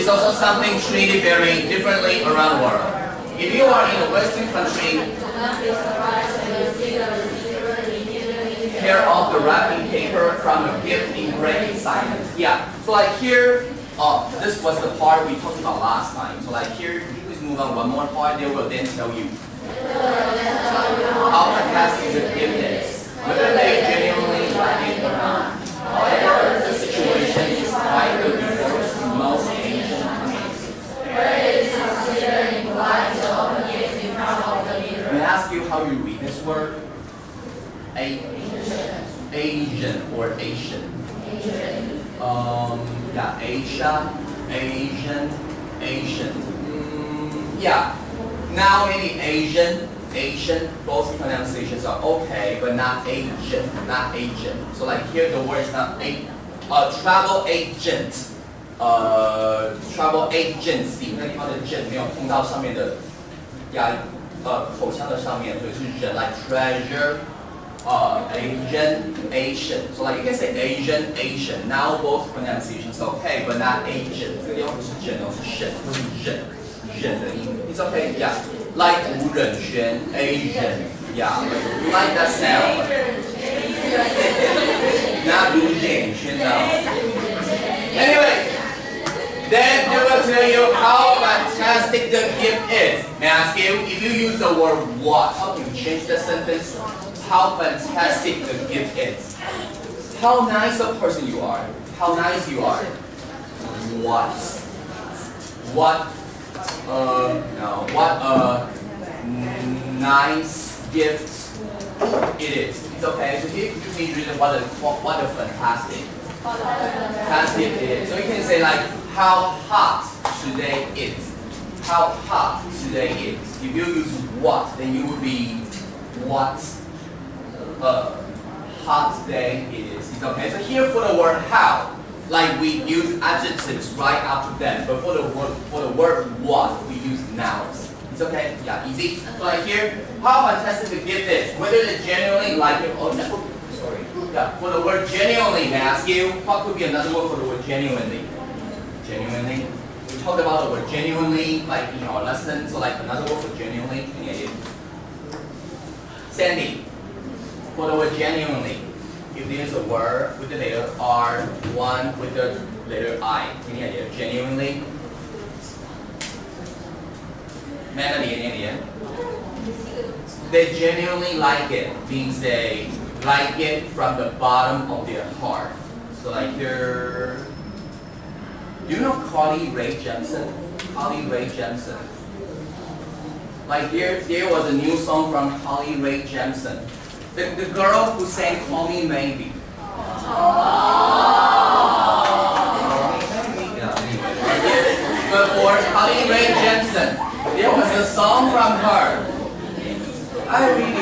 also something treated very differently around the world. If you are in a Western country, tear off the wrapping paper from a gift in great excitement. Yeah, so like here, this was the part we talked about last time. So like here, could you please move on one more part? They will then tell you how fantastic the gift is, whether they genuinely like it or not. However, the situation is quite the reverse in most Asian countries. May I ask you how you read this word? Asian or Asian? Yeah, Asia, Asian. Yeah. Now maybe Asian, both pronunciations are okay, but not Asian. So like here the word is not travel agent, travel agency， 那地方的 gent 没有碰到上面的口腔的上面，所以是人 like treasure, Asian. So like you can say Asian. Now both pronunciations okay, but not Asian. 这个地方不是 gent 哦，是 shen， 都是人的音。It's okay, yeah. Like 吴忍轩 Asian, yeah. You like that sound? Not 卢忍轩 no. Anyway, then they will tell you how fantastic the gift is. May I ask you, if you use the word what, how can you change the sentence? How fantastic the gift is. How nice a person you are. How nice you are. What a nice gift it is. It's okay. So here you can read what a fantastic it is. So you can say like how hot today is. How hot today is. If you use what, then you would be what a hot day it is. It's okay. So here for the word how, like we use adjectives right after them, but for the word what, we use nouns. It's okay? Yeah, easy. So like here, how fantastic the gift is. Whether they genuinely like it or not. Sorry. Yeah, for the word genuinely, may I ask you, what could be another word for the word genuinely? Genuinely. We talked about the word genuinely, like in our lesson. So like another word for genuinely. Any idea? Sandy. For the word genuinely, if there's a word with the letter R, one with the letter I. Any idea? Genuinely. Melody, any idea? They genuinely like it, means they like it from the bottom of their heart. So like here, do you know Carly Rae Jepsen? Carly Rae Jepsen. Like there was a new song from Carly Rae Jepsen. The girl who sang Call Me Maybe. But for Carly Rae Jepsen, there was a song from her. I really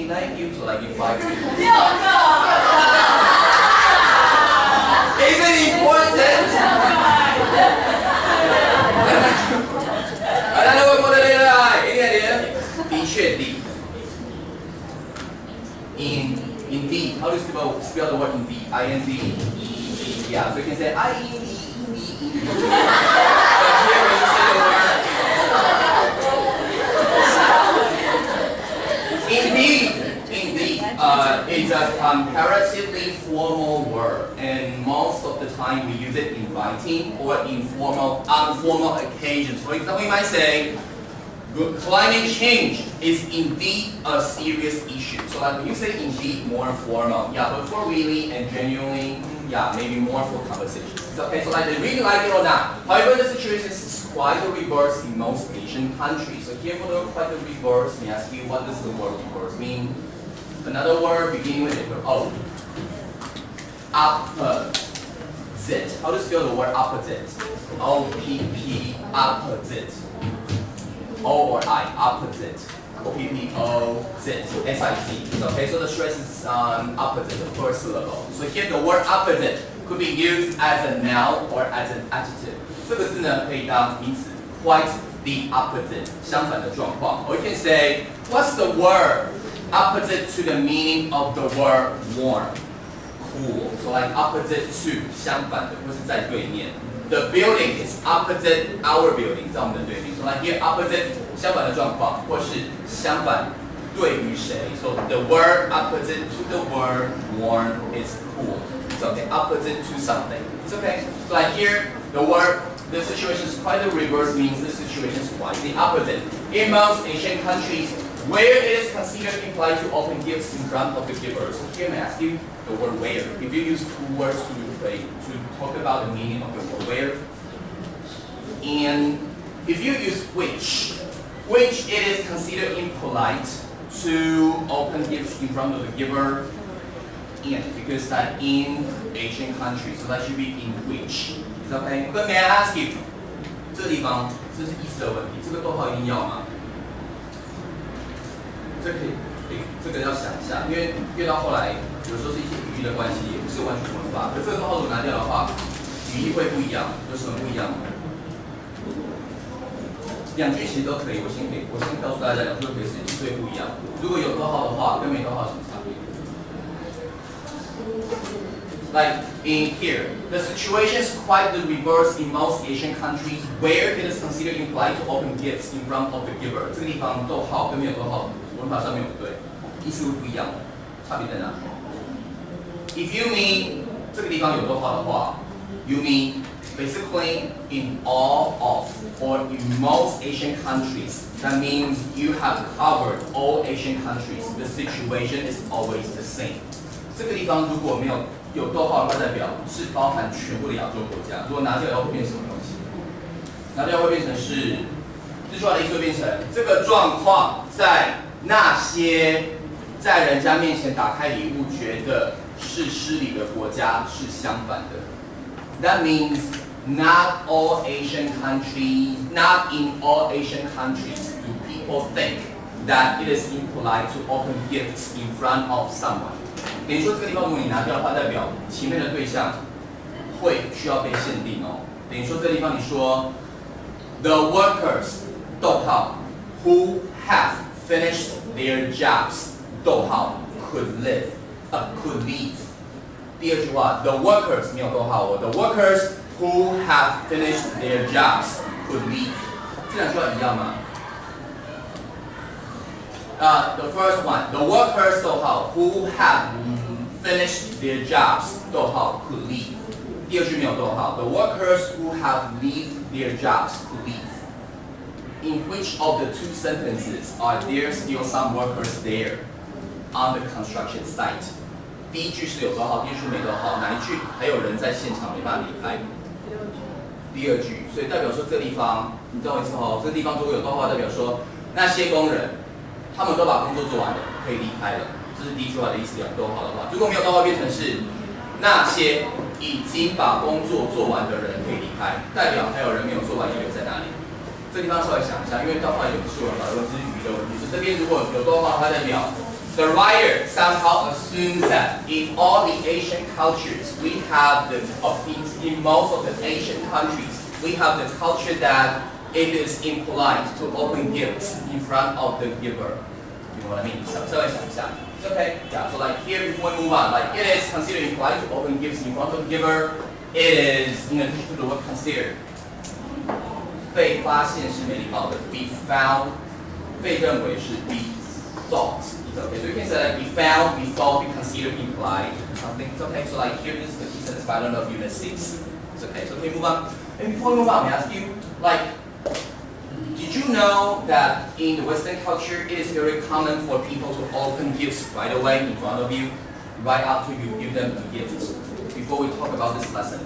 like you. So like if I is it important? Another word for the letter I. Any idea? 的确地。Indeed. How do you spell the word indeed? I-N-D. Yeah, so you can say I-N-D. But here when you say the word indeed, it's a comparatively formal word, and most of the time we use it inviting or informal, informal occasions. For example, you might say, climate change is indeed a serious issue. So like when you say indeed, more formal. Yeah, but for really and genuinely, yeah, maybe more for conversations. Okay, so like they really like it or not. However, the situation is quite the reverse in most Asian countries. So here for the quite the reverse, may I ask you what does the word reverse mean? Another word beginning with the letter O. Opposite. How do you spell the word opposite? O-P-P, opposite. O or I, opposite. O-P-P-O-zit, S-I-T. Okay, so the stress is on opposite, the first syllable. So here the word opposite could be used as a noun or as an adjective. 这个字呢可以当名词 quite the opposite, 相反的状况。Or you can say, what's the word opposite to the meaning of the word warm. Cool. So like opposite to 相反的，或是在对面。The building is opposite our building， 在我们的对面。So like here opposite 相反的状况，或是相反对于谁。So the word opposite to the word warm is cool. It's okay. Opposite to something. It's okay. So like here the situation is quite the reverse means the situation is quite the opposite. In most Asian countries, where it is considered implied to open gifts in front of the giver. So here may I ask you the word where. If you use two words to talk about the meaning of the word where, and if you use which it is considered impolite to open gifts in front of the giver, and because that in Asian countries, so that should be in which. Is that okay? But may I ask you, 这个地方这是意思的问题，这个逗号一定要吗？这可以，这个要想一下，因为越到后来，有时候是一些语义的关系，也不是完全文法。可这个逗号如果拿掉的话，语义会不一样。有什么不一样？两句其实都可以，我先告诉大家，两句都可以是对不一样。如果有逗号的话，跟没逗号有什么差别？ Like in here, the situation is quite the reverse in most Asian countries where it is considered implied to open gifts in front of the giver. 这个地方逗号跟没有逗号，文法上面有不对，意思会不一样，差别在哪？ If you mean 这个地方有逗号的话 ，you mean basically in all of or in most Asian countries. That means you have covered all Asian countries. The situation is always the same. 这个地方如果没有逗号的话，代表是包含全部的亚洲国家。如果拿掉以后会变成什么东西？拿掉会变成是这句话的意思会变成这个状况在那些在人家面前打开礼物觉得是失礼的国家是相反的。That means not all Asian countries, not in all Asian countries do people think that it is impolite to open gifts in front of someone. 等于说这个地方如果你拿掉的话，代表前面的对象会需要被限定哦。等于说这个地方你说 the workers 逗号 who have finished their jobs 逗号 could leave。第二句话 the workers 没有逗号哦 the workers who have finished their jobs could leave。这两句话一样吗？ The first one, the workers 逗号 who have finished their jobs 逗号 could leave。第二句没有逗号 the workers who have leave their jobs could leave。In which of the two sentences are there still some workers there on the construction site？ 第一句是有逗号，第二句没逗号，哪一句还有人在现场没办法离开？第二句，所以代表说这个地方，你懂我意思哦？这个地方如果有逗号，代表说那些工人。 他们都把工作做完了，可以离开了。这是第一句话的意思。有逗号的话，如果没有逗号，变成是那些已经把工作做完的人可以离开，代表还有人没有做完，也留在那里。这地方稍微想一下，因为逗号也不是文法的问题，是语义的问题。所以这边如果有逗号，它代表 the writer somehow assumes that in all the Asian cultures we have in most of the Asian countries we have the culture that it is impolite to open gifts in front of the giver. You know what I mean? So it's okay. Yeah. So like here, before we move on, like it is considered impolite to open gifts in front of the giver. It is in addition to the word considered. 被发现是没礼貌的 be found 被认为是 be thought. It's okay. So you can say like be found, be thought, be considered, implied, something. It's okay. So like here, this is the key sentence pattern of Unit 6. It's okay. So okay, move on. And before we move on, may I ask you like. Did you know that in the Western culture, it is very common for people to open gifts right away in front of you, right after you give them a gift? Before we talk about this lesson,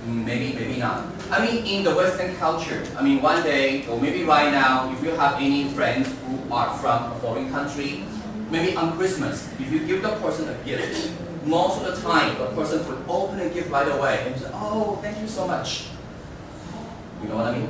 maybe not. I mean, in the Western culture, I mean, one day or maybe right now, if you have any friends who are from a foreign country, maybe on Christmas, if you give the person a gift, most of the time the person would open a gift right away and say, "Oh, thank you so much." You know what I mean?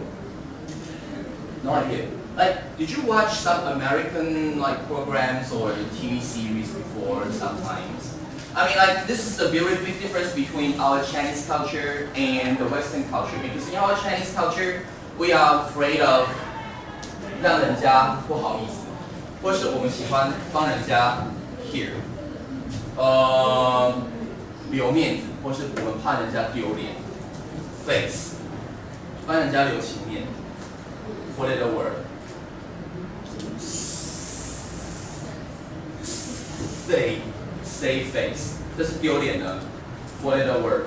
No idea. Like, did you watch some American like programs or TV series before sometimes? I mean, like, this is a very big difference between our Chinese culture and the Western culture. Because in our Chinese culture, we are afraid of 让人家不好意思。或是我们喜欢帮人家 here， 留面子，或是我们怕人家丢脸 face， 帮人家留情面 four letter word。 say face， 这是丢脸的 four letter word。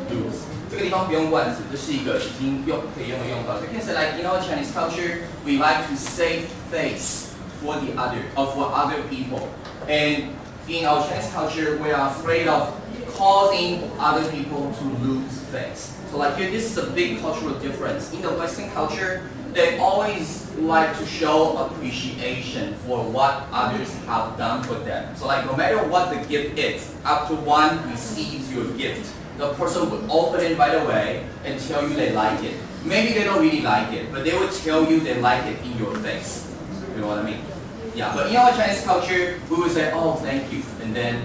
lose， 这个地方不用冠词，这是一个已经可以用的用法。So you can say like in our Chinese culture, we like to save face for other people, and in our Chinese culture, we are afraid of causing other people to lose face. So like here, this is a big cultural difference. In the Western culture, they always like to show appreciation for what others have done for them. So like no matter what the gift is, after one receives your gift, the person would open it right away and tell you they like it. Maybe they don't really like it, but they would tell you they like it in your face. You know what I mean? Yeah, but in our Chinese culture, we would say, oh, thank you. And then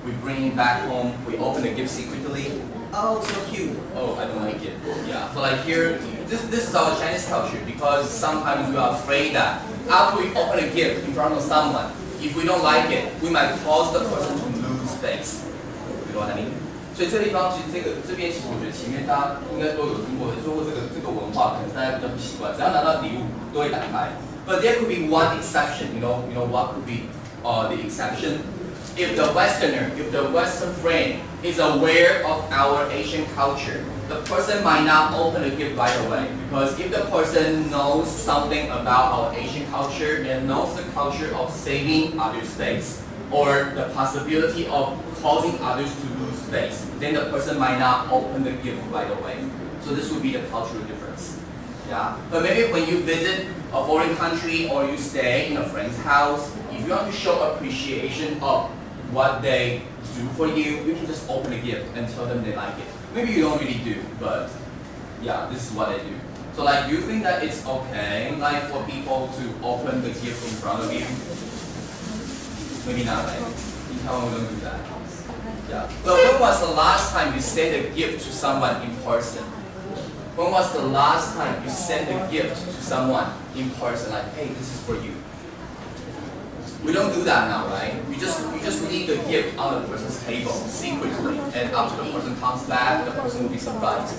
we bring it back home, we open the gift secretly. Oh, so cute. Oh, I don't like it. Yeah, so like here, this is our Chinese culture because sometimes we are afraid that after we open a gift in front of someone, if we don't like it, we might cause the person to lose face. You know what I mean? 所以这个地方其实这边其实我觉得前面大家应该都有听过，说过这个文化，可能大家比较不习惯，只要拿到礼物都会打开。But there could be one exception. You know what could be the exception? If the Western friend is aware of our Asian culture, the person might not open a gift right away. Because if the person knows something about our Asian culture and knows the culture of saving others' face, or the possibility of causing others to lose face, then the person might not open the gift right away. So this would be the cultural difference. Yeah. But maybe when you visit a foreign country or you stay in a friend's house, if you want to show appreciation of what they do for you, you can just open a gift and tell them they like it. Maybe you don't really do, but yeah, this is what I do. So like, do you think that it's okay, like for people to open the gift in front of you? Maybe not, right? In Taiwan we don't do that. Yeah. But when was the last time you sent a gift to someone in person? When was the last time you sent a gift to someone in person? Like, hey, this is for you. We don't do that now, right? We just leave the gift on the person's table secretly, and after the person comes back, the person will be surprised.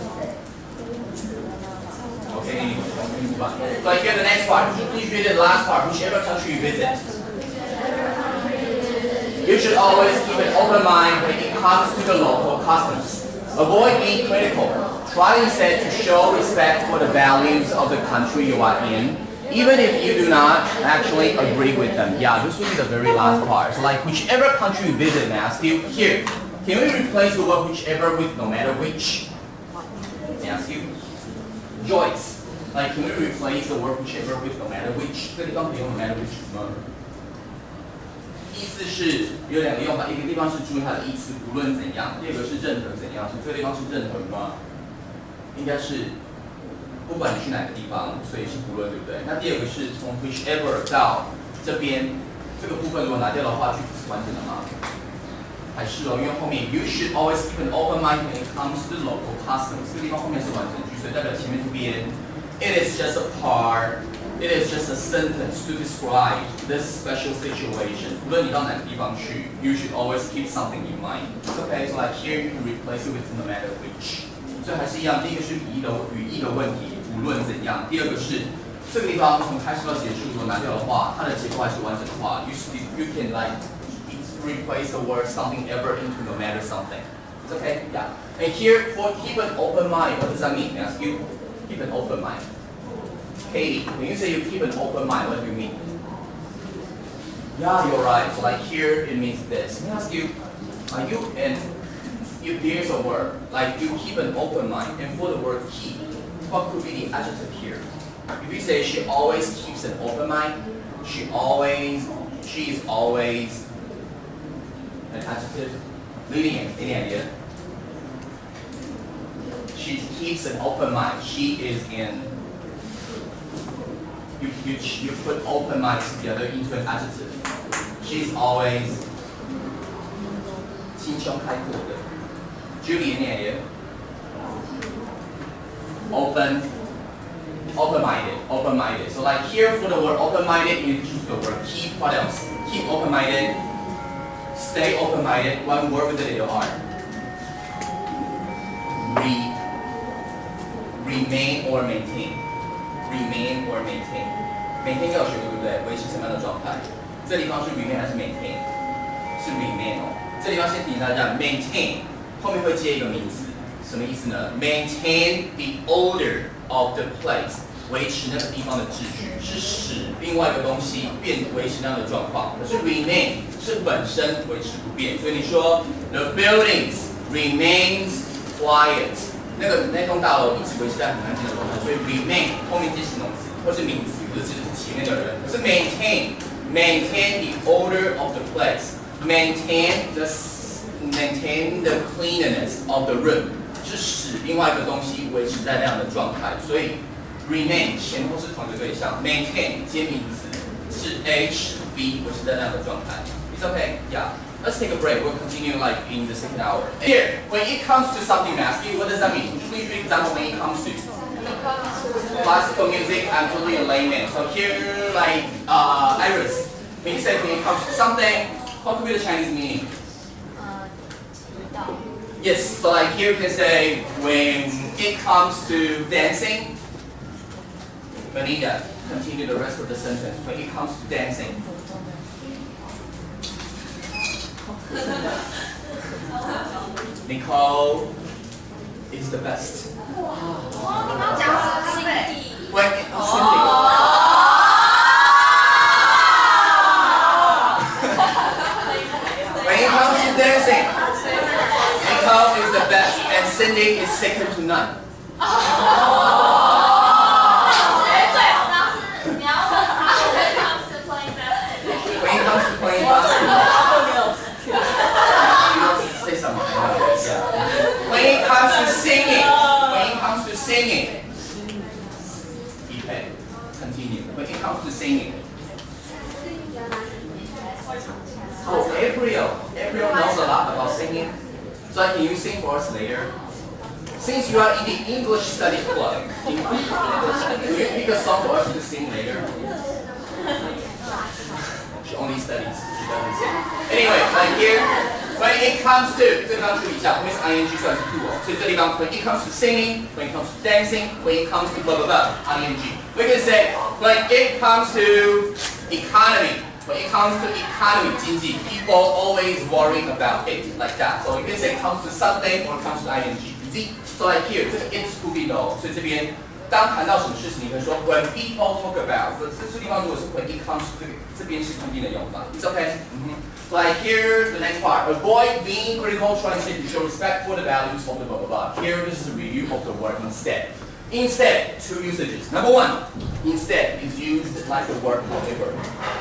Okay, anyway, let's move on. So here the next part. Please read the last part. Whichever country you visit, you should always keep an open mind when it comes to the local customs. Avoid being critical. Try instead to show respect for the values of the country you are in, even if you do not actually agree with them. Yeah, this will be the very last part. So like whichever country you visit now, still here. Can we replace the word whichever with no matter which? Let me ask you. Joyce. Like can we replace the word whichever with no matter which? 这个地方可以用 no matter which 吗？意思是有两个用法，一个地方是注意它的意思，无论怎样；第二个是任何怎样。所以这个地方是任何吗？应该是不管你去哪个地方，所以是不论，对不对？那第二个是从 whichever 到这边这个部分，如果拿掉的话，句子是完整的吗？还是哦，因为后面 you should always keep an open mind when it comes to the local customs， 这个地方后面是完整句，所以代表前面这边 it is just a part。It is just a sentence to describe this special situation. 无论你到哪个地方去 you should always keep something in mind. Okay, so like here you can replace it with no matter which. 所以还是一样，第一个是语义的问题，无论怎样；第二个是这个地方从开始到结束如果拿掉的话，它的结构还是完整的话 you can like replace the word something ever into no matter something. It's okay, yeah. And here for keep an open mind, what does that mean? I ask you, keep an open mind. Katie, when you say you keep an open mind, what do you mean? Yeah, you're right. So like here, it means this. Let me ask you, if there's a word, like you keep an open mind, and for the word keep, what could be the adjective here? If you say she always keeps an open mind, she is always an adjective. Lillian, any idea? She keeps an open mind. She is in. You put open mind together into an adjective. She's always 心胸开阔的。Julie, any idea? Open Open-minded. So like here for the word open-minded, you choose the word keep. What else? Keep open-minded. Stay open-minded. One word with a little R. Remain or maintain. Remain or maintain. Maintain 要学对不对？维持什么样的状态？这地方是 remain 还是 maintain？ 是 remain 哦。这地方先提醒大家 ，maintain 后面会接一个名词，什么意思呢 ？Maintain the order of the place， 维持那个地方的秩序，是使另外一个东西维持那样的状况。可是 remain 是本身维持不变，所以你说 the buildings remains quiet， 那栋大楼一直维持在很安静的状态，所以 remain 后面接形容词或是名词，或者是前面的人。可是 maintain the order of the place。Maintain the cleanliness of the room， 是使另外一个东西维持在那样的状态，所以 remain 前后是同一个对象 ，maintain 接名词是 A 使 B 维持在那样的状态。It's okay, yeah. Let's take a break. We'll continue like in the second hour. Here, when it comes to something masculine, what does that mean? Please read example when it comes to classical music. I'm totally a layman. So here, like Iris, when you say when it comes to something.What could be the Chinese meaning? Yes, so like here you can say when it comes to dancing. Benita, continue the rest of the sentence. When it comes to dancing. Nicole is the best. When it comes to dancing, Nicole is the best, and Cindy is second to none. When it comes to playing basketball, say something. When it comes to singing, Ipe, continue. When it comes to singing. Oh, April knows a lot about singing. So can you sing for us later? Since you are in the English study club, can you pick a song for us to sing later? She only studies, she doesn't sing. Anyway, like here, when it comes to, 这地方注意一下，后面是 ing 算是 do 哦，所以这地方 when it comes to singing, when it comes to dancing, when it comes to blah blah blah, ing. We can say when it comes to economy.When it comes to economy, 经济, people always worry about it like that. So you can say it comes to something or it comes to ing. Easy. So like here, 这个 it's to be though. 所以这边当谈到什么事情，你会说 when people talk about. 这地方如果是 when it comes to 这边是固定的用法。It's okay. So like here, the next part. Avoid being critical, trying to show respect for the values of the blah blah blah. Here, this is a review of the word instead. Instead, two usages. Number one, instead is used like the word however.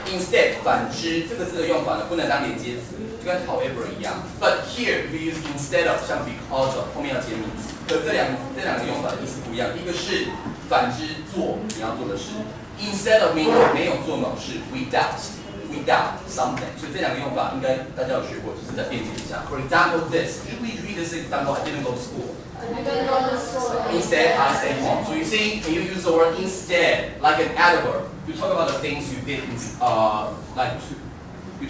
Instead, 反之这个字的用法呢，不能当连接词，就跟 however 一样。But here, if you use instead of， 像 because of 后面要接名词，可这两个用法的意思不一样。一个是反之做你要做的事 ，instead of meaning 没有做某事 without something。所以这两个用法应该大家有学过，就是再辩解一下。For example, this. Usually read this example. I didn't go to school.Instead, I stay home. So you see, when you use the word instead, like an adverb, you talk about the things you did, you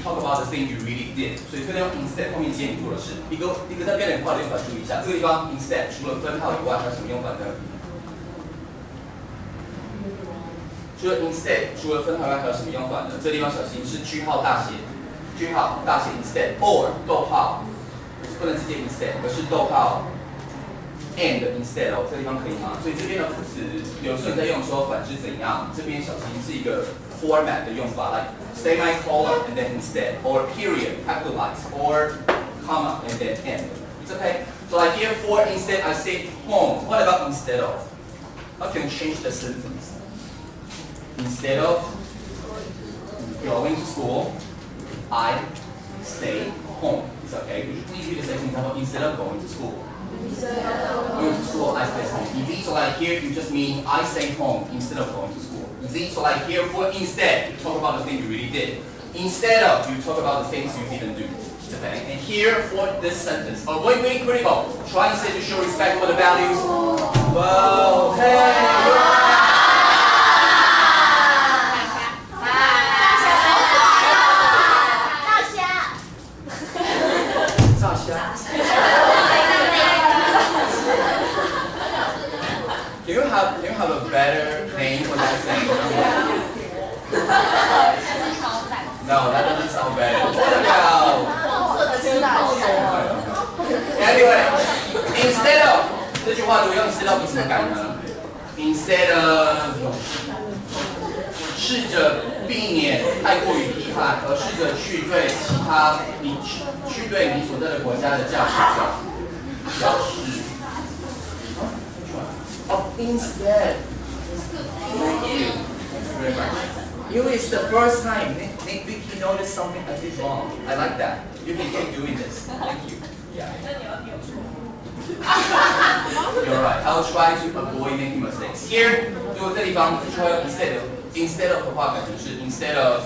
talk about the things you really did. 所以这边用 instead 后面接你做的事。一个在标点符号的用法注意一下，这个地方 instead 除了分号以外，还有什么用法呢？除了 instead 除了分号以外，还有什么用法呢？这个地方小心是句号大写 instead or 逗号，不能直接 instead， 而是逗号。And instead 哦，这个地方可以吗？所以这边的副词，有时候你在用的时候反之怎样？这边小心是一个 format 的用法 ，like semicolon and then instead, or period capitalize, or comma and then end. It's okay. So like here for instead, I stayed home. What about instead of? How can you change the sentence? Instead of going to school, I stayed home. It's okay. You should please read the second example instead of going to school.Going to school, I stay home. Easy, so like here, you just mean I stay home instead of going to school. Easy, so like here, for instead, you talk about the thing you really did. Instead of, you talk about the things you didn't do. Okay? And here, for this sentence, avoid being critical. Try instead to show respect for the values. Well, okay. instead of 这句话如果用 instead of 怎么改呢 ？Instead of 试着避免太过于批判，而试着去对你所在的国家的价值表示。Oh, instead. Thank you. Very much. You is the first time Nick noticed something I did wrong. I like that. You can keep doing this. Thank you. Yeah. You're right. I'll try to avoid making mistakes. Here, 如果这地方就会 instead of 的话，改成是 instead of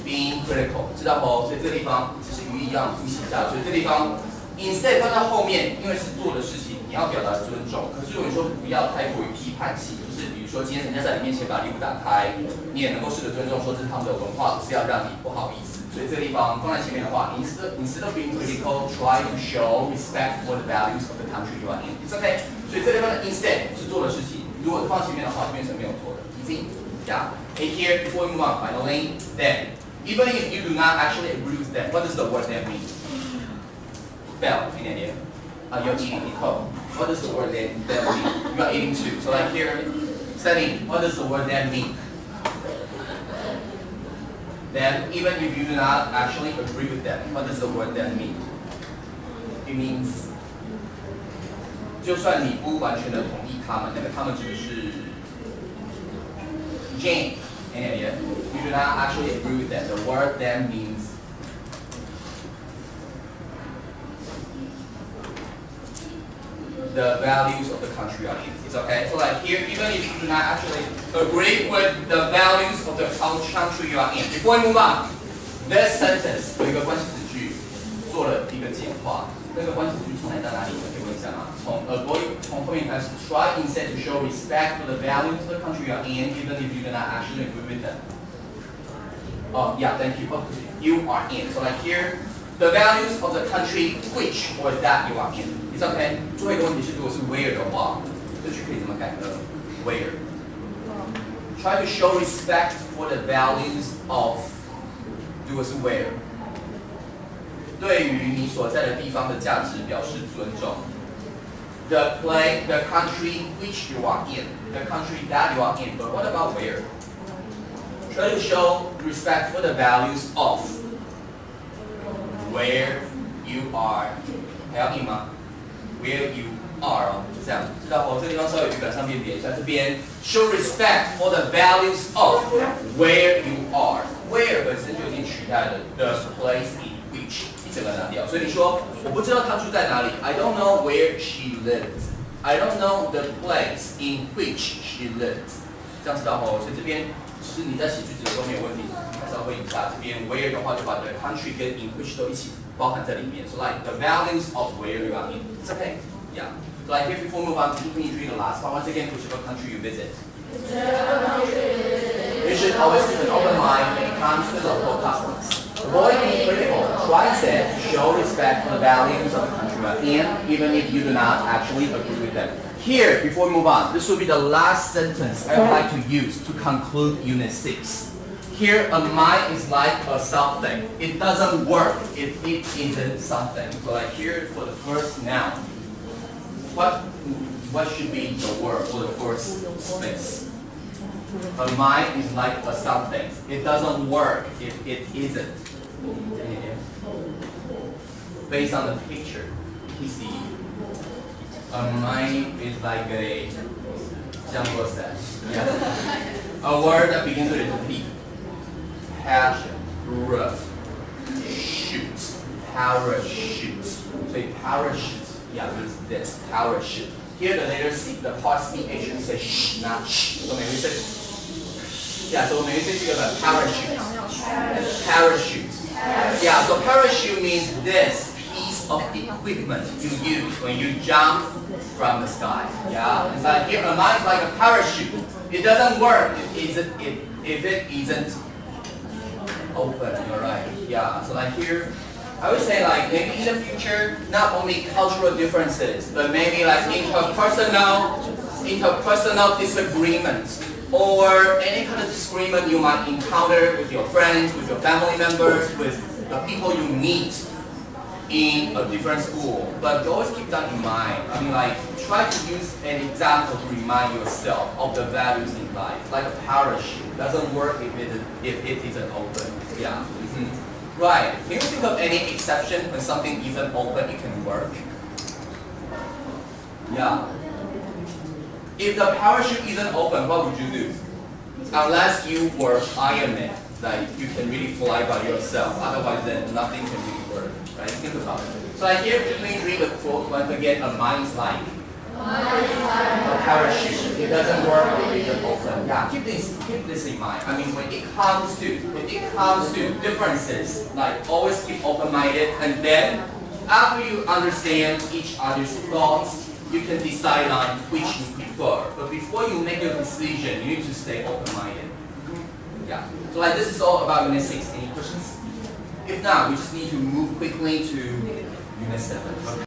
being critical， 知道不？所以这地方只是语义要复习一下。所以这地方 instead 放在后面，因为是做的事情，你要表达尊重。可是如果你说不要太过于批判性，就是比如说今天人家在你面前把礼物打开，你也能够试着尊重，说这是他们的文化，不是要让你不好意思。所以这个地方放在前面的话 instead of being critical, try to show respect for the values of the country you are in. It's okay. 所以这地方的 instead 是做的事情，如果放前面的话，就变成没有做的。Easy. Yeah. And here, before we move on, finally, then, even if you do not actually agree with them, what does the word then mean? Bell, any idea? You're eating equal. What does the word then mean? You are eating too. So like here, studying, what does the word then mean? Then, even if you do not actually agree with them, what does the word then mean? It means, 就算你不完全的同意他们，那个他们指的是 Jane, any idea? You do not actually agree with them. The word then means the values of the country are in. It's okay? So like here, even if you do not actually agree with the values of the country you are in. Before we move on, this sentence 有一个关系子句做了一个简化。那个关系子句从哪到哪里？可以问一下吗？从后面开始 ，try instead to show respect for the values of the country you are in, even if you do not actually agree with them. Oh, yeah, thank you. You are in. So like here, the values of the country which or that you are in. It's okay. 最后一个问题是，如果是 where 的话，这句可以怎么改呢 ？Where. Try to show respect for the values of. 如果是 where. 对于你所在的地方的价值表示尊重。The country which you are in, the country that you are in. But what about where? Try to show respect for the values of where you are. 还要印吗 ？Where you are 哦，就这样，知道不？这地方稍微语感上面点一下，这边 show respect for the values of where you are. Where 本身就已经取代了 the place in which。整个拿掉，所以你说我不知道她住在哪里 ，I don't know where she lives. I don't know the place in which she lives. 这样知道吼，所以这边其实你在写句子的时候没有问题，还是要问一下这边 where 的话，就把 the country 跟 in which 都一起包含在里面。So like the values of where you are in. It's okay. Yeah. So like here before we move on, can you read the last part once again? Whichever country you visit. You should always keep an open mind when it comes to local customs. Avoid being critical. Try instead to show respect for the values of the country you are in, even if you do not actually agree with them. Here, before we move on, this will be the last sentence I would like to use to conclude Unit 6. Here, a mind is like a something. It doesn't work if it isn't something. So like here, for the first noun, what should be the word for the first space? A mind is like a something. It doesn't work if it isn't. Based on the picture, you see, a mind is like a, 这样说 a word that begins with a P. Passion, shoot, parachute. So parachute, yeah, means this, parachute. Here the letter C, the part CH, we say sh, not sh. So maybe we say, yeah, so maybe we say together, parachute. Parachute. Yeah, so parachute means this piece of equipment you use when you jump from the sky. Yeah, it's like here, a mind is like a parachute. It doesn't work if it isn't open. You're right. Yeah, so like here, I would say like maybe in the future, not only cultural differences, but maybe like interpersonal disagreements or any kind of disagreement you might encounter with your friends, with your family members, with the people you meet in a different school, but you always keep that in mind. I mean, like, try to use an example to remind yourself of the values in life. Like a parachute doesn't work if it isn't open. Yeah. Right. Can you think of any exception when something isn't open, it can work? Yeah. If the parachute isn't open, what would you do? Unless you were Iron Man, like you can really fly by yourself. Otherwise, then nothing can really work. Right? Think about it. So I hear between read the quote once again. A mind is like a parachute. It doesn't work if it isn't open. Yeah. Keep this in mind. I mean, when it comes to differences, like always keep open-minded, and then after you understand each other's thoughts, you can decide on which you prefer. But before you make your decision, you need to stay open-minded. Yeah. So like this is all about Unit 6. Any questions? If not, we just need to move quickly to Unit 7.